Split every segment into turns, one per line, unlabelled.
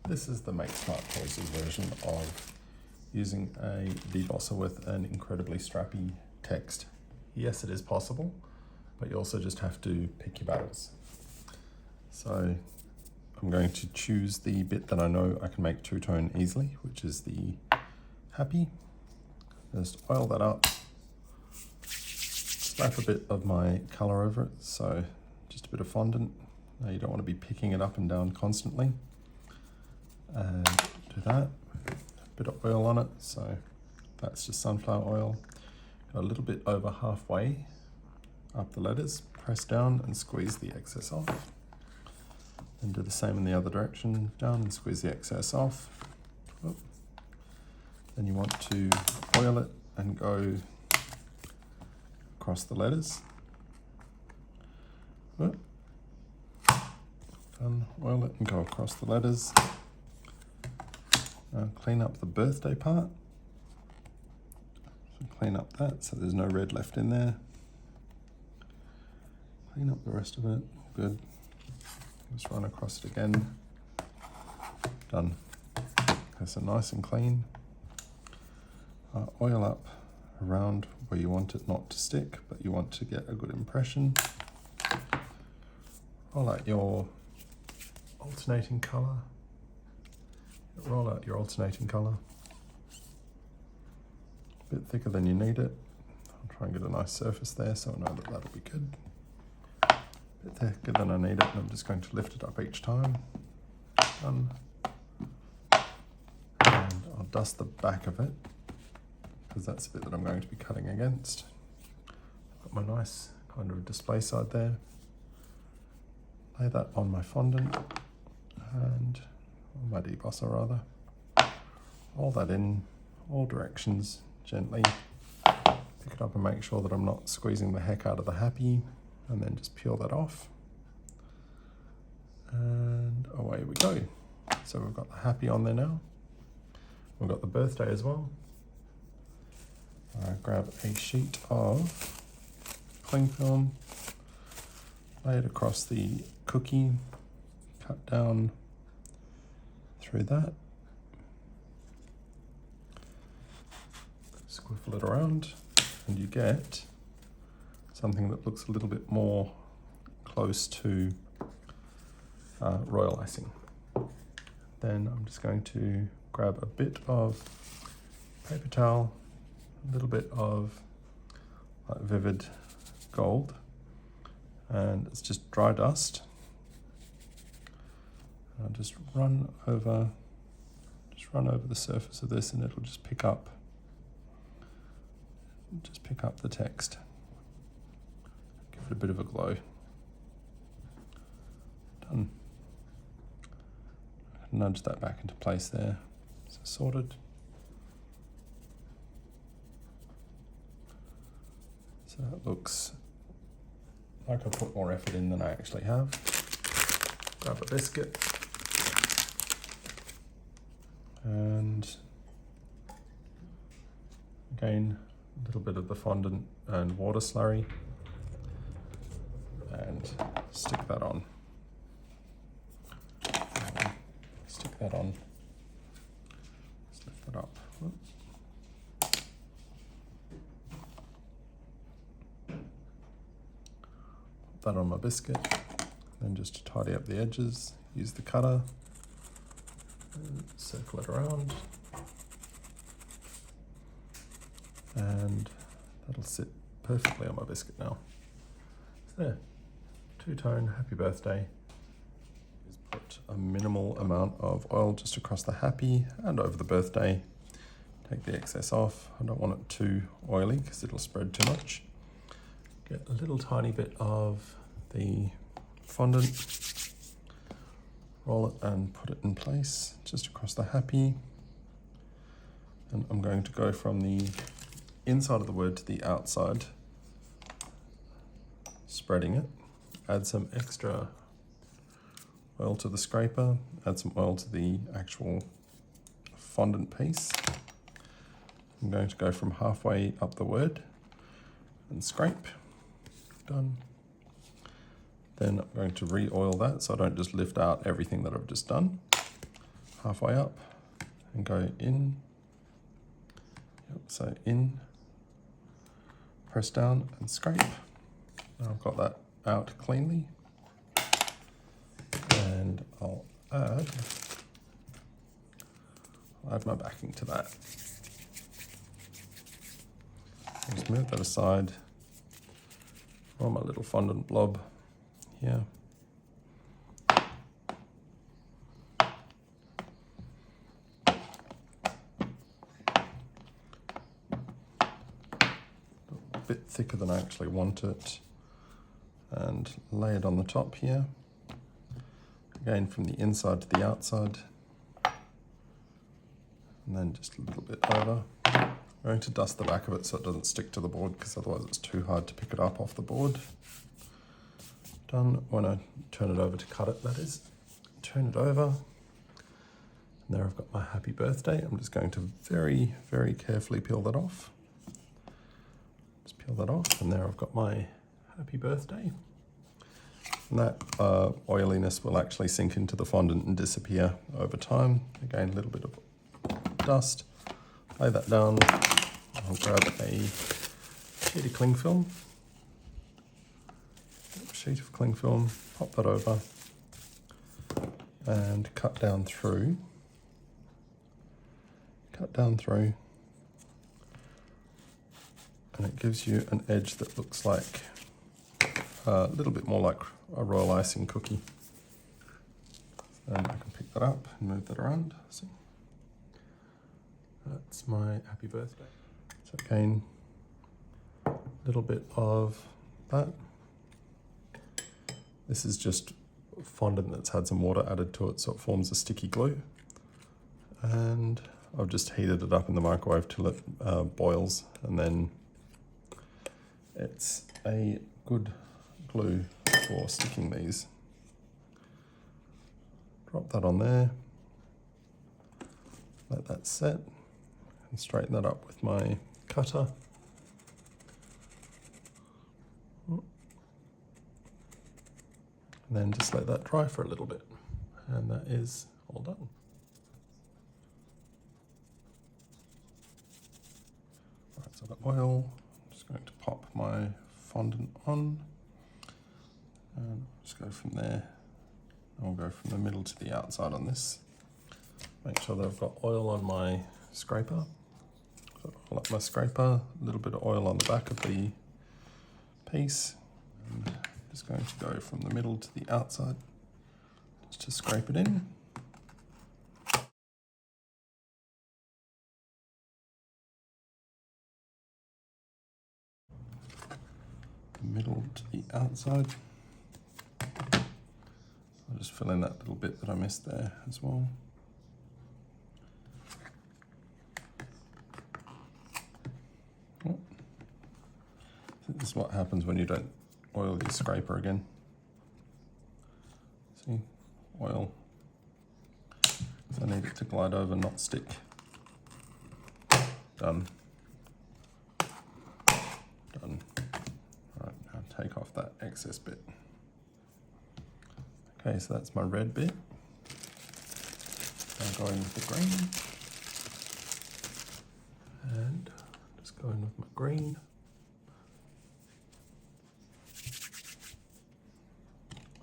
This is the Make Smart Choices version of using a debosser with an incredibly strappy text. Yes, it is possible, but you also just have to pick your battles. So I'm going to choose the bit that I know I can make two-tone easily, which is the happy. Just oil that up, slap a bit of my color over it, so just a bit of fondant. Now you don't want to be picking it up and down constantly. And do that, a bit of oil on it, so that's just sunflower oil. Got a little bit over halfway up the letters, press down and squeeze the excess off. And do the same in the other direction, down and squeeze the excess off. Oop. Then you want to oil it and go across the letters. Oop. Done, oil it and go across the letters. Clean up the birthday part. So clean up that so there's no red left in there. Clean up the rest of it, good. Just run across it again. Done. Okay, so nice and clean. Oil up around where you want it not to stick, but you want to get a good impression. Roll out your alternating colour. Roll out your alternating colour. A bit thicker than you need it. I'll try and get a nice surface there so I know that that'll be good. A bit thicker than I need it, and I'm just going to lift it up each time. Done. And I'll dust the back of it, because that's the bit that I'm going to be cutting against. Got my nice kind of display side there. Lay that on my fondant and on my debosser rather. Roll that in all directions gently. Pick it up and make sure that I'm not squeezing the heck out of the happy, and then just peel that off. And away we go. So we've got the happy on there now. We've got the birthday as well. Grab a sheet of cling film, lay it across the cookie, cut down through that, squiffle it around, and you get something that looks a little bit more close to royal icing. Then I'm just going to grab a bit of paper towel, a little bit of vivid gold, and it's just dry dust. I'll just run over the surface of this, and it'll just pick up the text. Give it a bit of a glow. Done. Nudge that back into place there. So sorted. So it looks like I put more effort in than I actually have. Grab a biscuit. And again, a little bit of the fondant and water slurry, and stick that on. Stick that on. Let's lift that up. Put that on my biscuit. Then just to tidy up the edges, use the cutter. Circle it around, and that'll sit perfectly on my biscuit now. So there, two-tone happy birthday. Just put a minimal amount of oil just across the happy and over the birthday. Take the excess off. I don't want it too oily because it'll spread too much. Get a little tiny bit of the fondant. Roll it and put it in place just across the happy. And I'm going to go from the inside of the word to the outside, spreading it. Add some extra oil to the scraper, add some oil to the actual fondant piece. I'm going to go from halfway up the word and scrape. Done. Then I'm going to re-oil that so I don't just lift out everything that I've just done. halfway up and go in. Yep, so in, press down and scrape. Now I've got that out cleanly. And I'll add my backing to that. I'll just move that aside on my little fondant blob here. A bit thicker than I actually want it. And lay it on the top here. Again, from the inside to the outside. And then just a little bit over. I'm going to dust the back of it so it doesn't stick to the board, because otherwise it's too hard to pick it up off the board. Done. When I turn it over to cut it, that is. Turn it over. And there I've got my happy birthday. I'm just going to very, very carefully peel that off. Just peel that off, and there I've got my happy birthday. And that oiliness will actually sink into the fondant and disappear over time. Again, a little bit of dust. Lay that down. I'll grab a sheet of cling film. Sheet of cling film, pop that over and cut down through. Cut down through. And it gives you an edge that looks like a little bit more like a royal icing cookie. And I can pick that up and move that around. See? That's my happy birthday. So again, a little bit of that. This is just fondant that's had some water added to it, so it forms a sticky glue. And I've just heated it up in the microwave till it boils, and then it's a good glue for sticking these. Drop that on there, let that set, and straighten that up with my cutter. And then just let that dry for a little bit, and that is all done. Right, so I've got oil. I'm just going to pop my fondant on, and just go from there. I'll go from the middle to the outside on this. Make sure that I've got oil on my scraper. So I'll up my scraper, a little bit of oil on the back of the piece. And just going to go from the middle to the outside, just to scrape it in. Middle to the outside. I'll just fill in that little bit that I missed there as well. Oh. This is what happens when you don't oil your scraper again. See, oil. So I need it to glide over, not stick. Done. Done. All right, now take off that excess bit. Okay, so that's my red bit. Now go in with the green. And just go in with my green.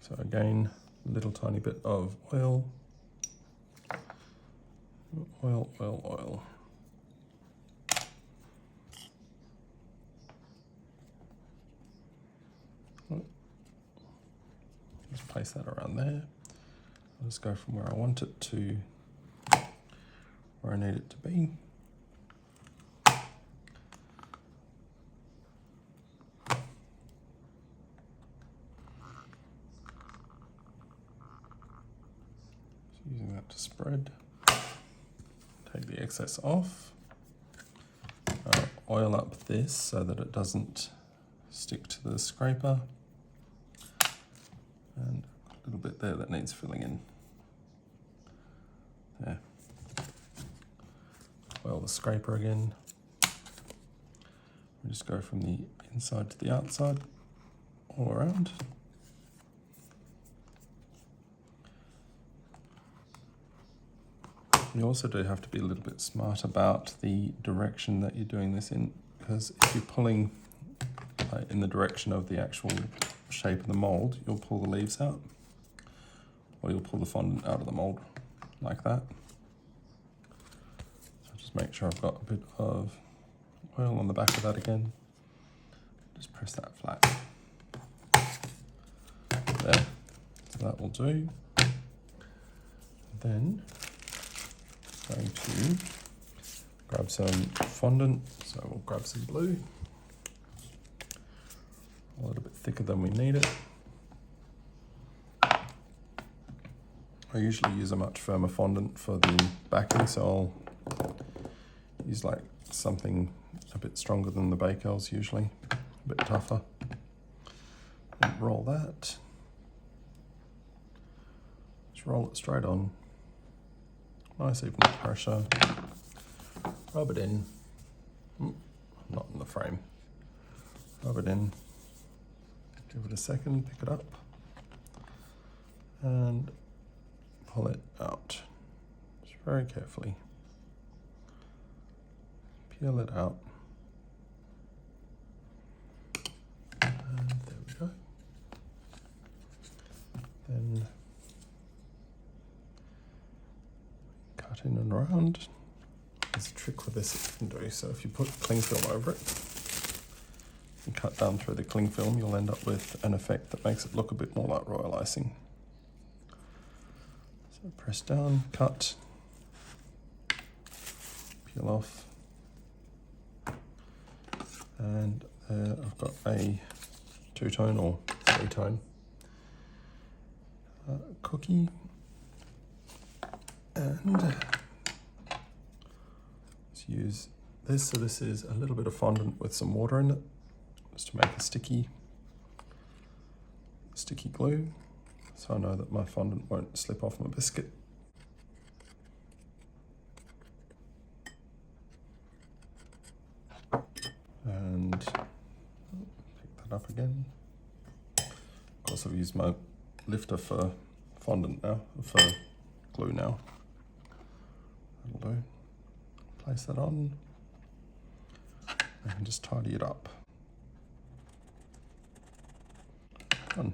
So again, a little tiny bit of oil. Oil, oil, oil. Just place that around there. I'll just go from where I want it to where I need it to be. Using that to spread. Take the excess off. Oil up this so that it doesn't stick to the scraper. And a little bit there that needs filling in. There. Oil the scraper again. We just go from the inside to the outside, all around. You also do have to be a little bit smart about the direction that you're doing this in, because if you're pulling in the direction of the actual shape of the mold, you'll pull the leaves out, or you'll pull the fondant out of the mold like that. So just make sure I've got a bit of oil on the back of that again. Just press that flat. There, so that will do. Then I'm going to grab some fondant, so we'll grab some blue. A little bit thicker than we need it. I usually use a much firmer fondant for the backing, so I'll use like something a bit stronger than the Bakels usually, a bit tougher. And roll that. Just roll it straight on. Nice even pressure. Rub it in. Not in the frame. Rub it in. Give it a second, pick it up, and pull it out. Just very carefully. Peel it out. And there we go. Then cut in and around. There's a trick with this that you can do. So if you put cling film over it, and cut down through the cling film, you'll end up with an effect that makes it look a bit more like royal icing. So press down, cut, peel off, and there I've got a 2-tone or 3-tone cookie, and let's use this. So this is a little bit of fondant with some water in it, just to make a sticky glue, so I know that my fondant won't slip off my biscuit. And pick that up again. Of course, I've used my lifter for fondant now, for glue now. That'll do. Place that on and just tidy it up. Done.